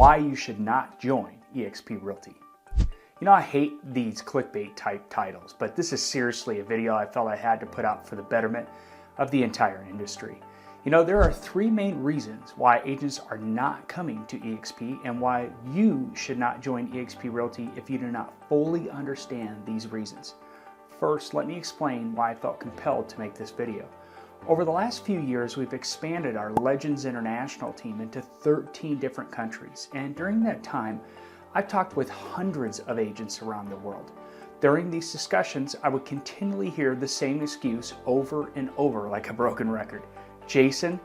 why you should not join eXp Realty. You know, I hate these clickbait type titles, but this is seriously a video I felt I had to put out for the betterment of the entire industry. You know, there are three main reasons why agents are not coming to eXp and why you should not join eXp Realty if you do not fully understand these reasons. First, let me explain why I felt compelled to make this video. Over the last few years, we've expanded our Legends International team into 13 different countries, and during that time, I've talked with hundreds of agents around the world. During these discussions, I would continually hear the same excuse over and over like a broken record. Jason,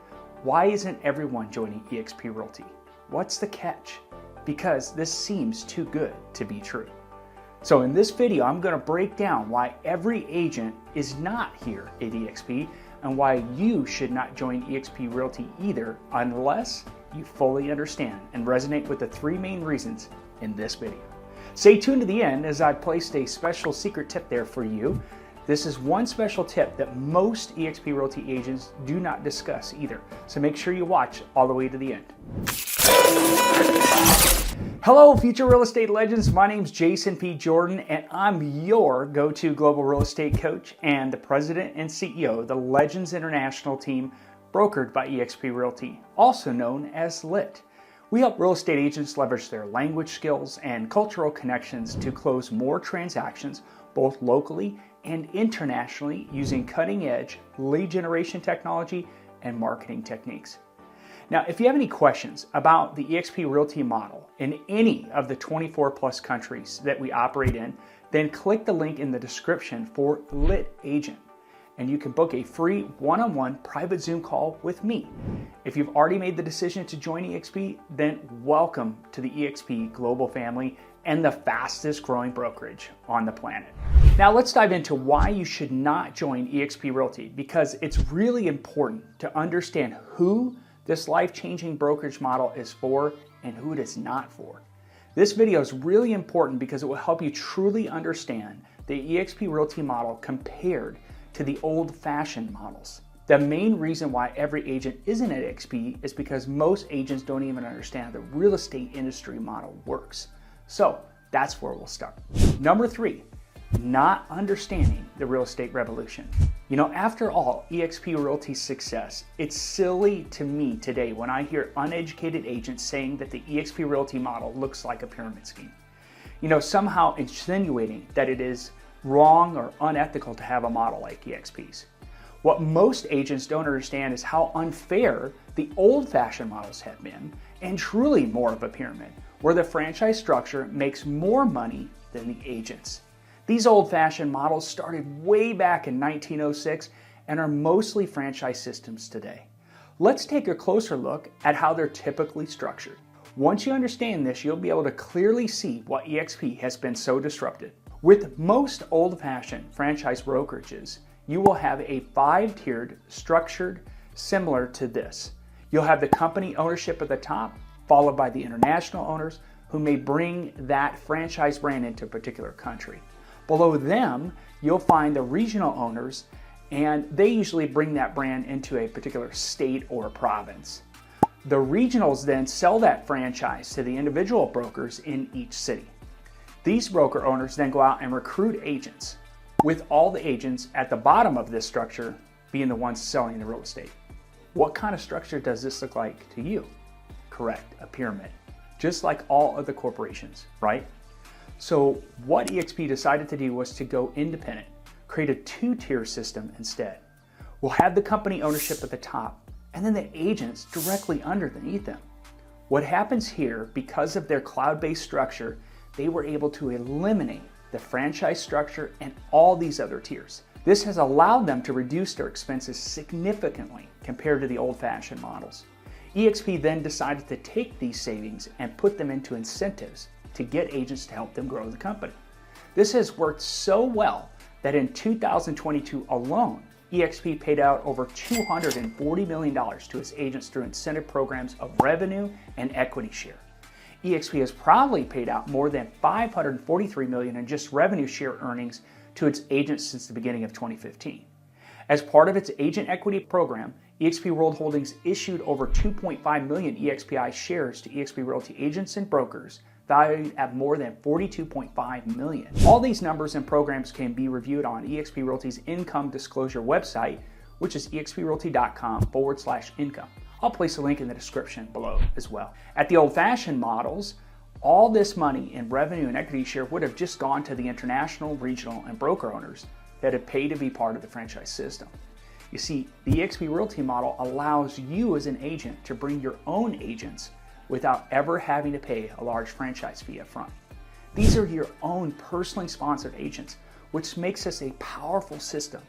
why isn't everyone joining eXp Realty? What's the catch? Because this seems too good to be true. So in this video, I'm going to break down why every agent is not here at eXp and why you should not join eXp Realty either unless you fully understand and resonate with the three main reasons in this video. Stay tuned to the end as I placed a special secret tip there for you. This is one special tip that most eXp Realty agents do not discuss either, so make sure you watch all the way to the end. Hello, future real estate legends. My name's Jason P. Jordan, and I'm your go-to global real estate coach and the president and CEO of the Legends International team, brokered by eXp Realty, also known as LIT. We help real estate agents leverage their language skills and cultural connections to close more transactions, both locally and internationally, using cutting-edge lead generation technology and marketing techniques. Now, if you have any questions about the eXp Realty model in any of the 24 plus countries that we operate in, then click the link in the description for LIT Agent, and you can book a free one-on-one private Zoom call with me. If you've already made the decision to join eXp, then welcome to the eXp global family and the fastest growing brokerage on the planet. Now let's dive into why you should not join eXp Realty, because it's really important to understand who this life-changing brokerage model is for and who it is not for. This video is really important because it will help you truly understand the eXp Realty model compared to the old-fashioned models. The main reason why every agent isn't at eXp is because most agents don't even understand the real estate industry model works. So that's where we'll start. Number three, not understanding the real estate revolution. You know, after all eXp Realty's success, it's silly to me today when I hear uneducated agents saying that the eXp Realty model looks like a pyramid scheme. You know, somehow insinuating that it is wrong or unethical to have a model like eXp's. What most agents don't understand is how unfair the old-fashioned models have been, and truly more of a pyramid, where the franchise structure makes more money than the agents. These old-fashioned models started way back in 1906 and are mostly franchise systems today. Let's take a closer look at how they're typically structured. Once you understand this, you'll be able to clearly see why eXp has been so disrupted. With most old-fashioned franchise brokerages, you will have a 5-tiered structured similar to this. You'll have the company ownership at the top, followed by the international owners who may bring that franchise brand into a particular country. Below them, you'll find the regional owners, and they usually bring that brand into a particular state or province. The regionals then sell that franchise to the individual brokers in each city. These broker owners then go out and recruit agents, with all the agents at the bottom of this structure being the ones selling the real estate. What kind of structure does this look like to you? Correct, a pyramid, just like all other corporations, right? So what eXp decided to do was to go independent, create a 2-tier system instead. We'll have the company ownership at the top and then the agents directly underneath them. What happens here, because of their cloud-based structure, they were able to eliminate the franchise structure and all these other tiers. This has allowed them to reduce their expenses significantly compared to the old-fashioned models. eXp then decided to take these savings and put them into incentives to get agents to help them grow the company. This has worked so well that in 2022 alone, eXp paid out over $240 million to its agents through incentive programs of revenue and equity share. eXp has probably paid out more than $543 million in just revenue share earnings to its agents since the beginning of 2015. As part of its agent equity program, eXp World Holdings issued over 2.5 million EXPI shares to eXp Realty agents and brokers, valued at more than $42.5 million. All these numbers and programs can be reviewed on eXp Realty's income disclosure website, which is exprealty.com/income. I'll place a link in the description below as well. At the old-fashioned models, all this money in revenue and equity share would have just gone to the international, regional, and broker owners that had paid to be part of the franchise system. You see, the eXp Realty model allows you as an agent to bring your own agents without ever having to pay a large franchise fee up front. These are your own personally sponsored agents, which makes us a powerful system.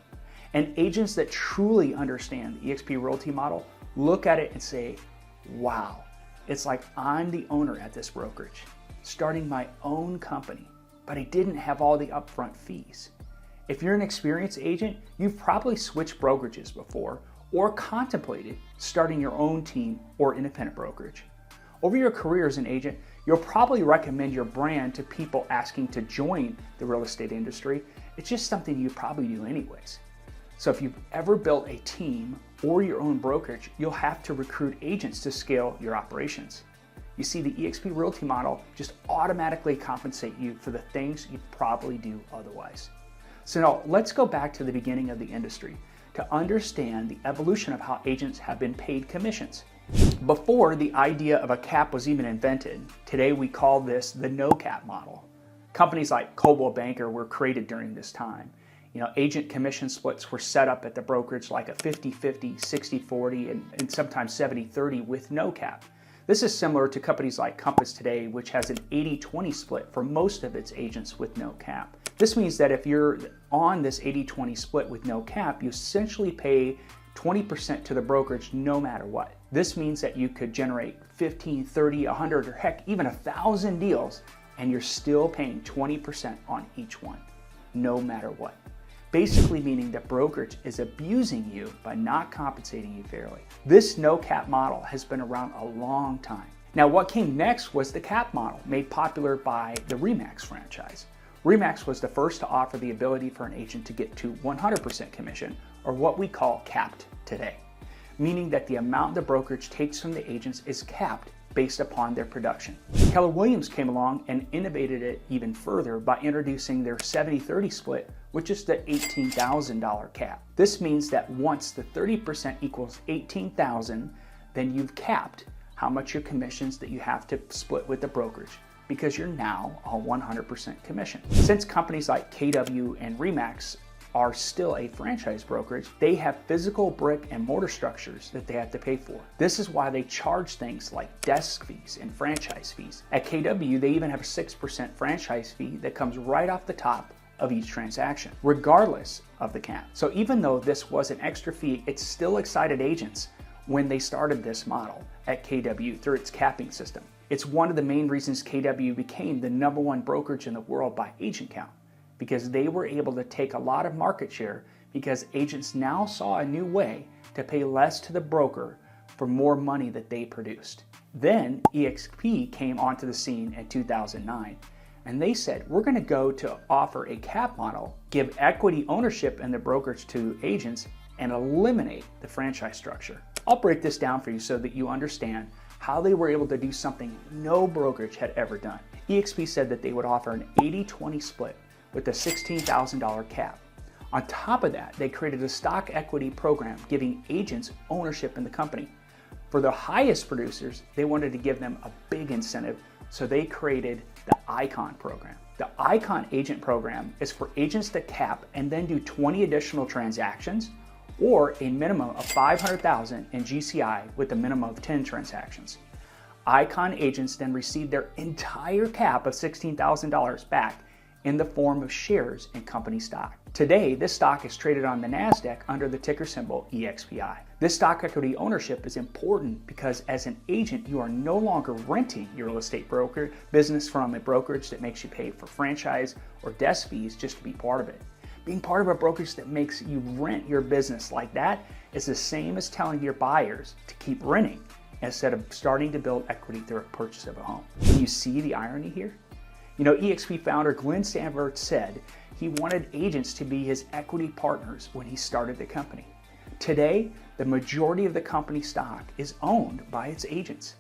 And agents that truly understand the eXp Realty model look at it and say, wow, it's like I'm the owner at this brokerage, starting my own company, but I didn't have all the upfront fees. If you're an experienced agent, you've probably switched brokerages before or contemplated starting your own team or independent brokerage. Over your career as an agent, you'll probably recommend your brand to people asking to join the real estate industry. It's just something you probably do anyways. So if you've ever built a team or your own brokerage, you'll have to recruit agents to scale your operations. You see, the eXp Realty model just automatically compensate you for the things you probably do otherwise. So now let's go back to the beginning of the industry to understand the evolution of how agents have been paid commissions. Before the idea of a cap was even invented, today we call this the no cap model. Companies like Coldwell Banker were created during this time. Agent commission splits were set up at the brokerage like a 50-50, 60-40, and sometimes 70-30 with no cap. This is similar to companies like Compass today, which has an 80-20 split for most of its agents with no cap. This means that if you're on this 80-20 split with no cap, you essentially pay 20% to the brokerage no matter what. This means that you could generate 15, 30, 100, or heck, even 1,000 deals, and you're still paying 20% on each one, no matter what. Basically meaning that brokerage is abusing you by not compensating you fairly. This no cap model has been around a long time. Now, what came next was the cap model, made popular by the RE/MAX franchise. RE/MAX was the first to offer the ability for an agent to get to 100% commission, or what we call capped today, meaning that the amount the brokerage takes from the agents is capped based upon their production. Keller Williams came along and innovated it even further by introducing their 70-30 split, which is the $18,000 cap. This means that once the 30% equals $18,000, then you've capped how much your commissions that you have to split with the brokerage, because you're now on 100% commission. Since companies like KW and RE/MAX are still a franchise brokerage, they have physical brick and mortar structures that they have to pay for. This is why they charge things like desk fees and franchise fees. At KW, they even have a 6% franchise fee that comes right off the top of each transaction, regardless of the cap. So even though this was an extra fee, it still excited agents when they started this model at KW through its capping system. It's one of the main reasons KW became the #1 brokerage in the world by agent count, because they were able to take a lot of market share because agents now saw a new way to pay less to the broker for more money that they produced. Then eXp came onto the scene in 2009, and they said, we're going to go to offer a cap model, give equity ownership in the brokerage to agents, and eliminate the franchise structure. I'll break this down for you so that you understand how they were able to do something no brokerage had ever done. eXp said that they would offer an 80-20 split with a $16,000 cap. On top of that, they created a stock equity program giving agents ownership in the company. For the highest producers, they wanted to give them a big incentive, so they created the Icon program. The Icon agent program is for agents to cap and then do 20 additional transactions, or a minimum of $500,000 in GCI with a minimum of 10 transactions. Icon agents then receive their entire cap of $16,000 back in the form of shares in company stock. Today, this stock is traded on the NASDAQ under the ticker symbol EXPI. This stock equity ownership is important because as an agent, you are no longer renting your real estate broker business from a brokerage that makes you pay for franchise or desk fees just to be part of it. Being part of a brokerage that makes you rent your business like that is the same as telling your buyers to keep renting instead of starting to build equity through a purchase of a home. Can you see the irony here? eXp founder Glenn Sanford said he wanted agents to be his equity partners when he started the company. Today, the majority of the company stock is owned by its agents.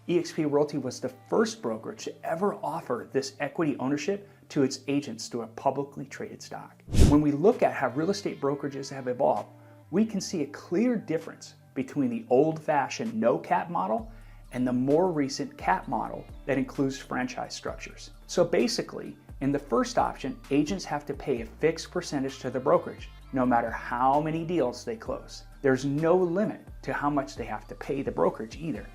eXp Realty was the first brokerage to ever offer this equity ownership to its agents through a publicly traded stock. When we look at how real estate brokerages have evolved, we can see a clear difference between the old-fashioned no-cap model and the more recent cap model that includes franchise structures. So basically, in the first option, agents have to pay a fixed percentage to the brokerage, no matter how many deals they close. There's no limit to how much they have to pay the brokerage either.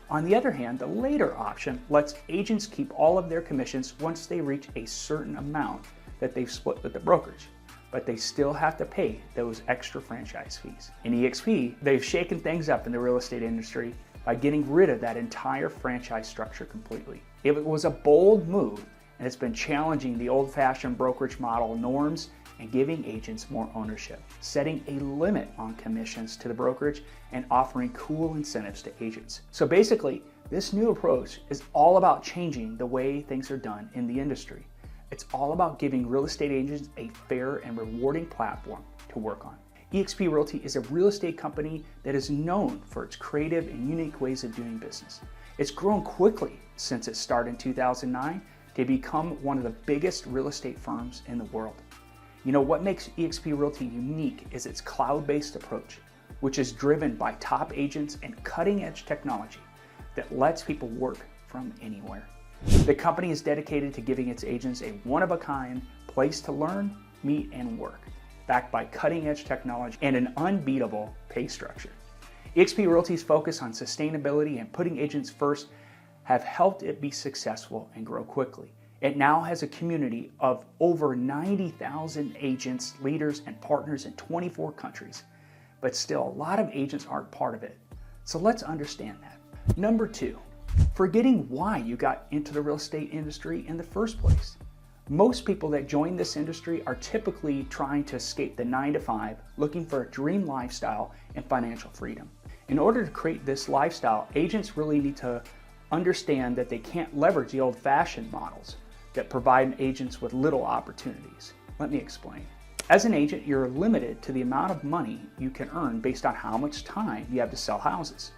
On the other hand, the later option lets agents keep all of their commissions once they reach a certain amount that they've split with the brokerage, but they still have to pay those extra franchise fees. In eXp, they've shaken things up in the real estate industry by getting rid of that entire franchise structure completely. It was a bold move, and it's been challenging the old-fashioned brokerage model norms and giving agents more ownership, setting a limit on commissions to the brokerage and offering cool incentives to agents. So basically, this new approach is all about changing the way things are done in the industry. It's all about giving real estate agents a fair and rewarding platform to work on. eXp Realty is a real estate company that is known for its creative and unique ways of doing business. It's grown quickly since its start in 2009 to become one of the biggest real estate firms in the world. You know, what makes eXp Realty unique is its cloud-based approach, which is driven by top agents and cutting-edge technology that lets people work from anywhere. The company is dedicated to giving its agents a one-of-a-kind place to learn, meet, and work, backed by cutting-edge technology and an unbeatable pay structure. eXp Realty's focus on sustainability and putting agents first have helped it be successful and grow quickly. It now has a community of over 90,000 agents, leaders, and partners in 24 countries. But still, a lot of agents aren't part of it. So let's understand that. Number 2, forgetting why you got into the real estate industry in the first place. Most people that join this industry are typically trying to escape the 9-to-5, looking for a dream lifestyle and financial freedom. In order to create this lifestyle, agents really need to understand that they can't leverage the old-fashioned models that provide agents with little opportunities. Let me explain. As an agent, you're limited to the amount of money you can earn based on how much time you have to sell houses.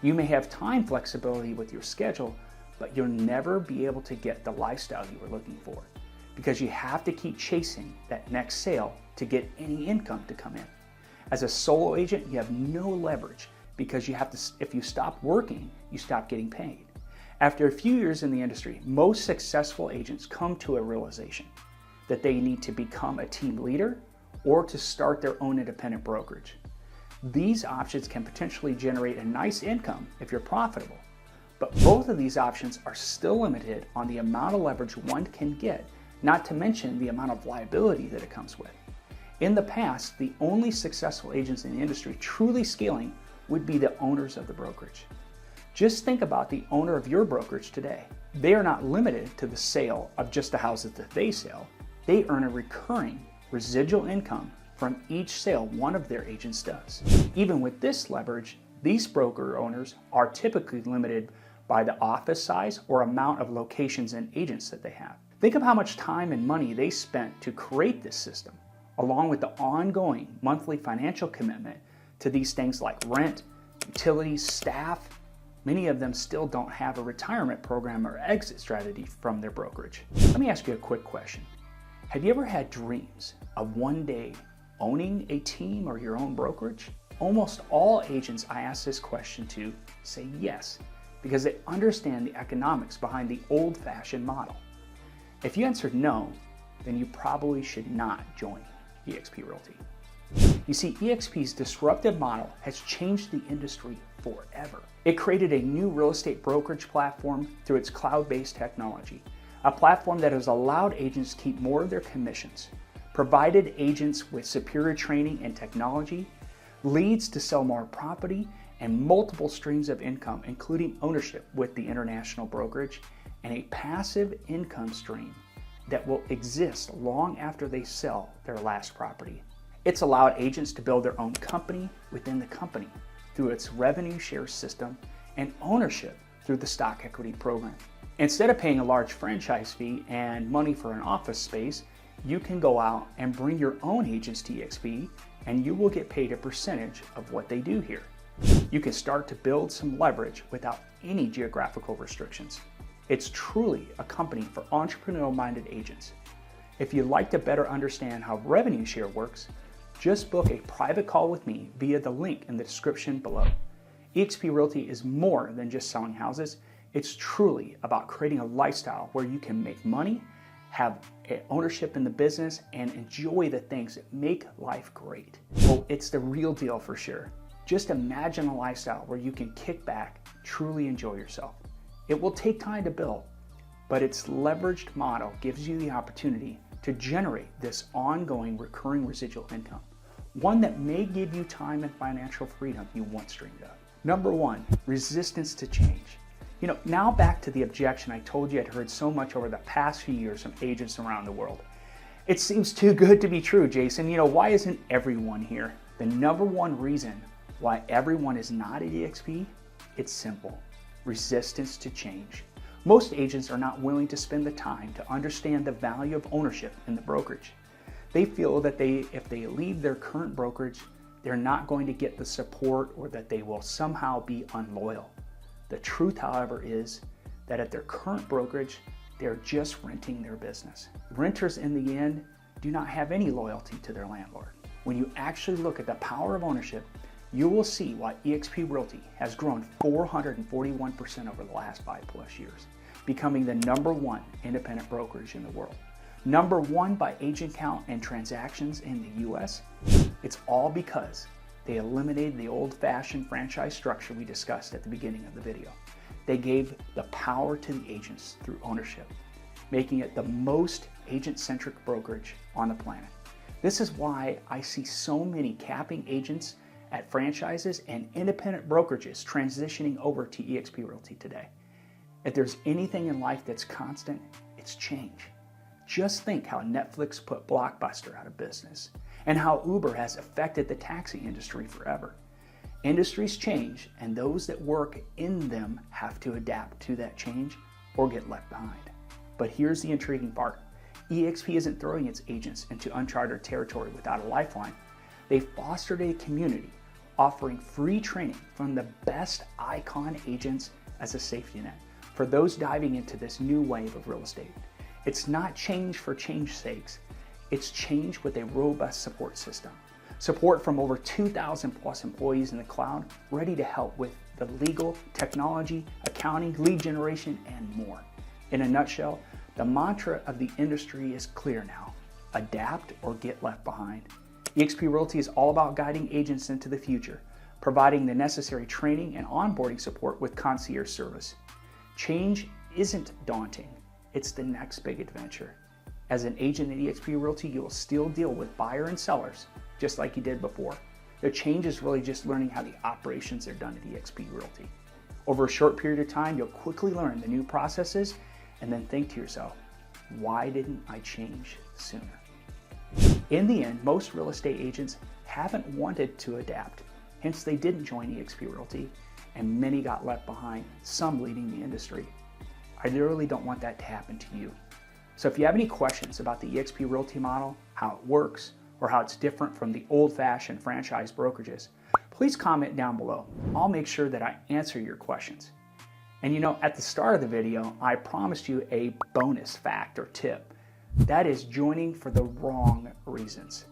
You may have time flexibility with your schedule, but you'll never be able to get the lifestyle you were looking for because you have to keep chasing that next sale to get any income to come in. As a solo agent, you have no leverage because you have to, if you stop working, you stop getting paid. After a few years in the industry, most successful agents come to a realization that they need to become a team leader or to start their own independent brokerage. These options can potentially generate a nice income if you're profitable, but both of these options are still limited on the amount of leverage one can get, not to mention the amount of liability that it comes with. In the past, the only successful agents in the industry truly scaling would be the owners of the brokerage. Just think about the owner of your brokerage today. They are not limited to the sale of just the houses that they sell. They earn a recurring residual income from each sale one of their agents does. Even with this leverage, these broker owners are typically limited by the office size or amount of locations and agents that they have. Think of how much time and money they spent to create this system, along with the ongoing monthly financial commitment to these things like rent, utilities, staff. Many of them still don't have a retirement program or exit strategy from their brokerage. Let me ask you a quick question. Have you ever had dreams of one day owning a team or your own brokerage? Almost all agents I ask this question to say yes, because they understand the economics behind the old-fashioned model. If you answered no, then you probably should not join eXp Realty. You see, eXp's disruptive model has changed the industry forever. It created a new real estate brokerage platform through its cloud-based technology, a platform that has allowed agents to keep more of their commissions, provided agents with superior training and technology, leads to sell more property, and multiple streams of income, including ownership with the international brokerage, and a passive income stream that will exist long after they sell their last property. It's allowed agents to build their own company within the company through its revenue share system and ownership through the stock equity program. Instead of paying a large franchise fee and money for an office space, you can go out and bring your own agents to eXp and you will get paid a percentage of what they do here. You can start to build some leverage without any geographical restrictions. It's truly a company for entrepreneurial-minded agents. If you'd like to better understand how revenue share works, just book a private call with me via the link in the description below. eXp Realty is more than just selling houses. It's truly about creating a lifestyle where you can make money, have ownership in the business, and enjoy the things that make life great. Oh, it's the real deal for sure. Just imagine a lifestyle where you can kick back, truly enjoy yourself. It will take time to build, but its leveraged model gives you the opportunity to generate this ongoing recurring residual income, one that may give you time and financial freedom you once dreamed of. Number one, resistance to change. Now back to the objection I told you I'd heard so much over the past few years from agents around the world. It seems too good to be true, Jason. Why isn't everyone here? The number one reason why everyone is not at eXp, it's simple. Resistance to change. Most agents are not willing to spend the time to understand the value of ownership in the brokerage. They feel that if they leave their current brokerage, they're not going to get the support or that they will somehow be unloyal. The truth, however, is that at their current brokerage, they're just renting their business. Renters, in the end, do not have any loyalty to their landlord. When you actually look at the power of ownership, you will see why eXp Realty has grown 441% over the last 5+ years, becoming the #1 independent brokerage in the world. #1 by agent count and transactions in the US. It's all because they eliminated the old-fashioned franchise structure we discussed at the beginning of the video. They gave the power to the agents through ownership, making it the most agent-centric brokerage on the planet. This is why I see so many capping agents at franchises and independent brokerages transitioning over to eXp Realty today. If there's anything in life that's constant, it's change. Just think how Netflix put Blockbuster out of business and how Uber has affected the taxi industry forever. Industries change, and those that work in them have to adapt to that change or get left behind. But here's the intriguing part. eXp isn't throwing its agents into uncharted territory without a lifeline. They fostered a community offering free training from the best icon agents as a safety net for those diving into this new wave of real estate. It's not change for change's sakes. It's change with a robust support system. Support from over 2,000+ employees in the cloud, ready to help with the legal, technology, accounting, lead generation, and more. In a nutshell, the mantra of the industry is clear now: adapt or get left behind. eXp Realty is all about guiding agents into the future, providing the necessary training and onboarding support with concierge service. Change isn't daunting. It's the next big adventure. As an agent at eXp Realty, you will still deal with buyer and sellers, just like you did before. The change is really just learning how the operations are done at eXp Realty. Over a short period of time, you'll quickly learn the new processes and then think to yourself, why didn't I change sooner? In the end, most real estate agents haven't wanted to adapt, hence they didn't join eXp Realty, and many got left behind, some leaving the industry. I literally don't want that to happen to you. So if you have any questions about the eXp Realty model, how it works, or how it's different from the old-fashioned franchise brokerages, please comment down below. I'll make sure that I answer your questions. And at the start of the video, I promised you a bonus fact or tip. That is joining for the wrong reasons.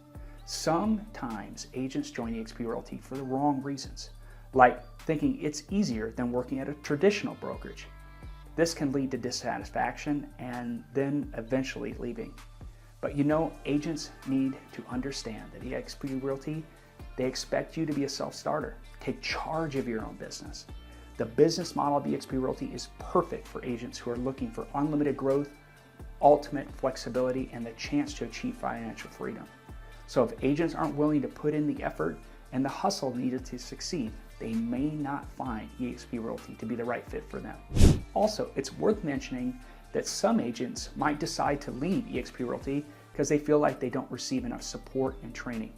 Sometimes agents join eXp Realty for the wrong reasons, like thinking it's easier than working at a traditional brokerage. This can lead to dissatisfaction and then eventually leaving. But agents need to understand that eXp Realty, they expect you to be a self-starter, take charge of your own business. The business model of eXp Realty is perfect for agents who are looking for unlimited growth, ultimate flexibility, and the chance to achieve financial freedom. So if agents aren't willing to put in the effort and the hustle needed to succeed, they may not find eXp Realty to be the right fit for them. Also, it's worth mentioning that some agents might decide to leave eXp Realty because they feel like they don't receive enough support and training.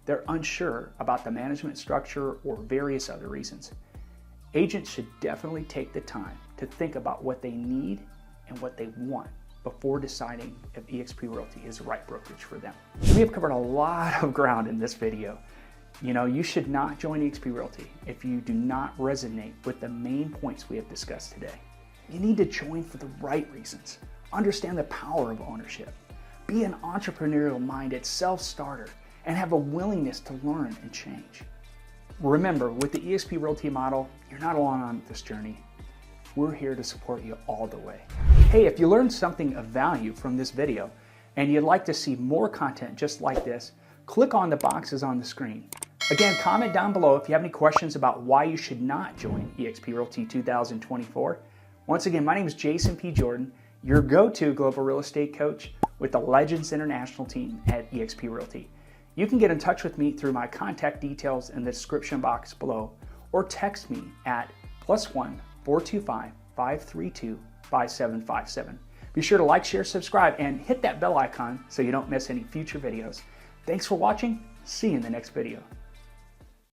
They're unsure about the management structure or various other reasons. Agents should definitely take the time to think about what they need and what they want before deciding if eXp Realty is the right brokerage for them. We have covered a lot of ground in this video. You should not join eXp Realty if you do not resonate with the main points we have discussed today. You need to join for the right reasons. Understand the power of ownership. Be an entrepreneurial-minded self-starter and have a willingness to learn and change. Remember, with the eXp Realty model, you're not alone on this journey. We're here to support you all the way. Hey, if you learned something of value from this video and you'd like to see more content just like this, click on the boxes on the screen. Again, comment down below if you have any questions about why you should not join eXp Realty 2024. Once again, my name is Jason P. Jordan, your go-to global real estate coach with the Legends International team at eXp Realty. You can get in touch with me through my contact details in the description box below, or text me at +1 425 532 5757. Be sure to like, share, subscribe, and hit that bell icon so you don't miss any future videos. Thanks for watching. See you in the next video.